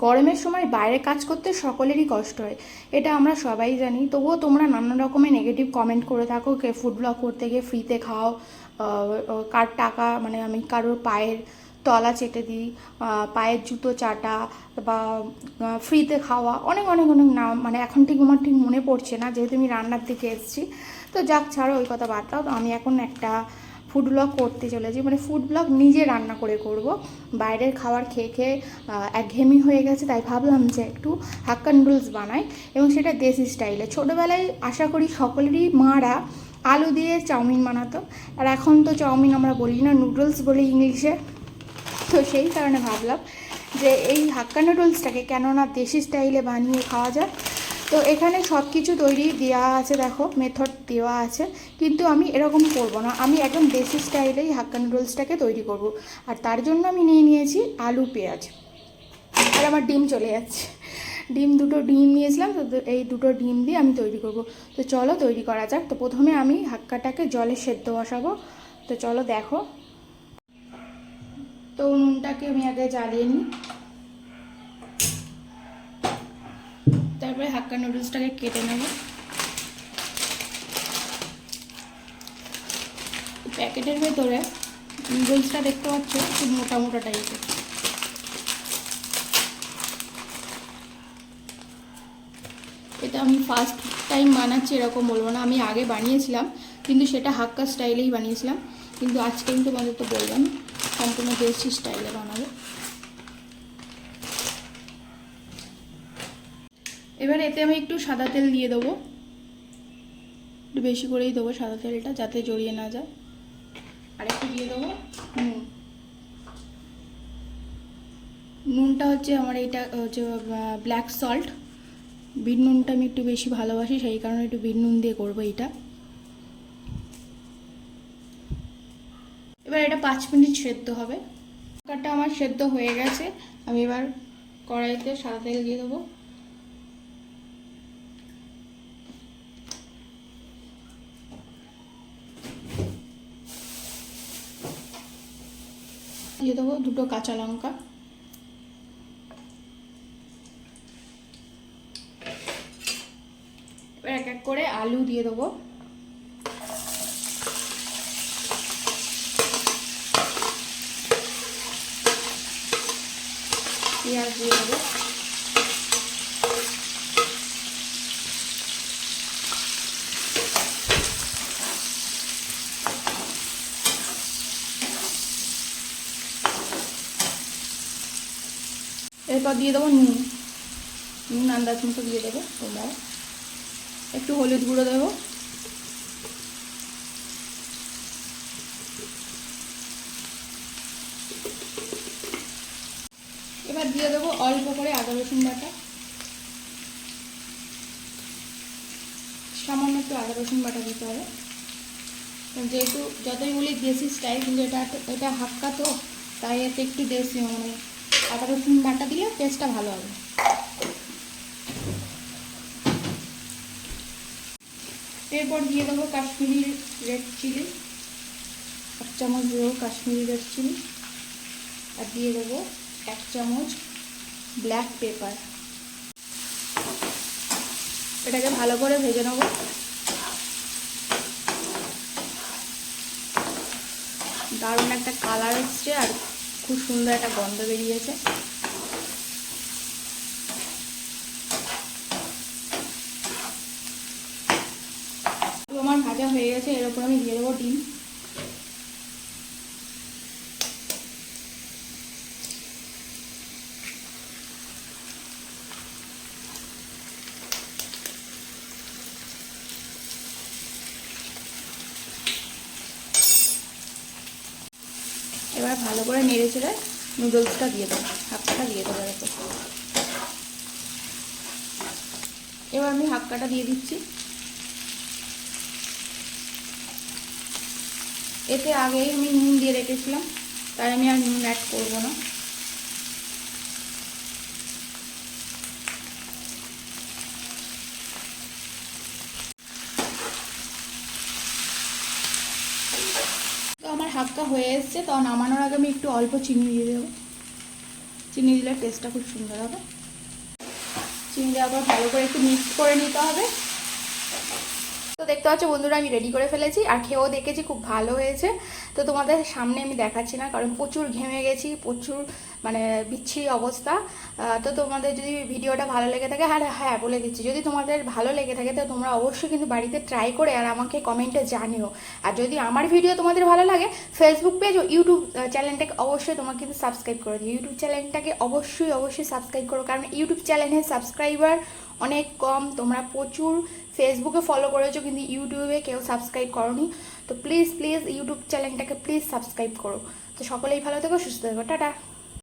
গরমের সময় বাইরে কাজ করতে সকলেরই কষ্ট হয়, এটা আমরা সবাই জানি। তবুও তোমরা নানা রকমের নেগেটিভ কমেন্ট করে থাকো, কে ফুড ব্লগ করতে গিয়ে ফ্রিতে খাও, কার টাকা, মানে আমি কারোর পায়ের তলা চেটে দিই, পায়ের জুতো চাটা, বা ফ্রিতে খাওয়া, অনেক অনেক অনেক নাম, মানে এখন ঠিক আমার ঠিক মনে পড়ছে না, যেহেতু আমি রান্নার দিকে এসেছি। তো যাক, ছাড়ো ওই কথা বাদ দাও। তো আমি এখন একটা ফুড ব্লগ করতে চলেছি, মানে ফুড ব্লগ নিজে রান্না করে করব। বাইরের খাবার খেয়ে খেয়ে একঘেয়েমি হয়ে গেছে, তাই ভাবলাম যে একটু হাক্কা নুডলস বানাই, এবং সেটা দেশি স্টাইলে। ছোটোবেলায় আশা করি সকলেরই মারা আলু দিয়ে চাউমিন বানাতো, আর এখন তো চাউমিন আমরা বলি না, নুডলস বলি ইংলিশে। তো সেই কারণে ভাবলাম যে এই হাক্কা নুডলসটাকে কেননা দেশি স্টাইলে বানিয়ে খাওয়া যায়। তো এখানে সব কিছু তৈরি দেওয়া আছে, দেখো মেথড দেওয়া আছে, কিন্তু আমি এরকম করব না, আমি একদম দেশি স্টাইলেই হাক্কা নুডলসটাকে তৈরি করব। আর তার জন্য আমি নিয়ে নিয়েছি আলু, পেঁয়াজ, আর আমার ডিম চলে যাচ্ছে। দুটো ডিম নিয়েছিলাম, তো এই দুটো ডিম দিয়ে আমি তৈরি করব। তো চলো তৈরি করা যাক। তো প্রথমে আমি হাক্কাটাকে জলে সেদ্ধ বসাবো। তো চলো দেখো। তো নুনটাকে আমি আগে জ্বালিয়ে নিই, তারপরে হাক্কা নুডলসটাকে কেটে নেব। প্যাকেটের ভেতরে নুডলসটা দেখতে পাচ্ছ খুব মোটা মোটা টাইপের। এটা আমি ফার্স্ট টাইম বানাচ্ছি এরকম বলবো না, আমি আগে বানিয়েছিলাম, কিন্তু সেটা হাক্কা স্টাইলেই বানিয়েছিলাম। কিন্তু আজকে আমি তোমাদের তো বললাম সম্পূর্ণ দেশি স্টাইলে বানাবো। এবার এতে আমি একটু সাদা তেল দিয়ে দেবো, একটু বেশি করেই দেবো সাদা তেলটা, যাতে জড়িয়ে না যায়। আর একটু দিয়ে দেবো নুন। নুনটা হচ্ছে আমার এইটা হচ্ছে ব্ল্যাক সল্ট, বিট নুনটা আমি একটু বেশি ভালোবাসি, সেই কারণে একটু বিট নুন দিয়ে করবো এইটা। এবার এটা 5 মিনিট সেদ্ধ হবে। তরকারিটা আমার সেদ্ধ হয়ে গেছে, আমি এবার কড়াইতে সাদা তেল দিয়ে দেবো। দিয়ে দেবো দুটো কাঁচা লঙ্কা, এবার এক এক করে আলু দিয়ে দেবো। পেঁয়াজ দিয়ে দেবো। এরপর দিয়ে দেবো নুন আন্দাজ মতো দিয়ে দেবো তোমরা। একটু হলুদ গুঁড়ো দেবো, এবার দিয়ে দেবো অল্প করে আদা রসুন বাটা, সামান্য একটু আদা রসুন বাটা দিতে হবে, যেহেতু যতই বলি দেশি স্টাইল, কিন্তু এটা হাক্কা তো, তাই এতে একটু দেশি মানে আদা রসুন বাটা দিলে টেস্টটা ভালো হবে। এরপর দিয়ে দেবো কাশ্মীরি রেড চিলি, 1 চামচ দেবো কাশ্মীরি রেড চিলি, আর দিয়ে দেবো 1 চামচ ব্ল্যাক পেপার। এটাকে ভালো করে ভেজে নেব। দারুণ একটা কালার এসছে আর খুব সুন্দর একটা গন্ধ বেরিয়েছে। আমার ভাজা হয়ে গেছে, এর উপর আমি দিয়ে দেবো ডিম। এবার ভালো করে নেড়ে চেড়ে নুডলসটা দিয়ে দেবো, হাক্কাটা দিয়ে দেবো এরকম। এবার আমি হাক্কাটা দিয়ে দিচ্ছি। এতে আগেই আমি নুন দিয়ে রেখেছিলাম, তাই আমি আর নুন অ্যাড করবো না। তো আমার হাক্কা হয়ে এসছে, তো নামানোর আগে আমি একটু অল্প চিনি দিয়ে দেবো। চিনি দিলে টেস্টটা খুব সুন্দর হবে। চিনি দেওয়ার পর ভালো করে একটু মিক্স করে নিতে হবে। তো দেখতে পাচ্ছ বন্ধুরা, আমি রেডি করে ফেলেছি আর খেয়েও দেখেছি, খুব ভালো হয়েছে। তো তোমাদের সামনে আমি দেখাচ্ছি না, কারণ প্রচুর ঘেমে গেছি, প্রচুর মানে বিচ্ছিরি অবস্থা। তো তোমাদের যদি ভিডিওটা ভালো লেগে থাকে, আর হ্যাঁ বলে দিচ্ছি, যদি তোমাদের ভালো লেগে থাকে তো তোমরা অবশ্যই কিন্তু বাড়িতে ট্রাই করে আর আমাকে কমেন্টে জানিও। আর যদি আমার ভিডিও তোমাদের ভালো লাগে, ফেসবুক পেজ ও ইউটিউব চ্যানেলটাকে অবশ্যই তোমাকে কিন্তু সাবস্ক্রাইব করে দিও। ইউটিউব চ্যানেলটাকে অবশ্যই সাবস্ক্রাইব করো, কারণ ইউটিউব চ্যানেলের সাবস্ক্রাইবার অনেক কম। তোমরা প্রচুর ফেসবুকে ফলো করেছো কিন্তু ইউটিউবে কেউ সাবস্ক্রাইব করোনি। তো প্লিজ ইউটিউব চ্যানেলটাকে প্লিজ সাবস্ক্রাইব করো। তো সকলেই ভালো থেকো, সুস্থ থেকো, টাটা।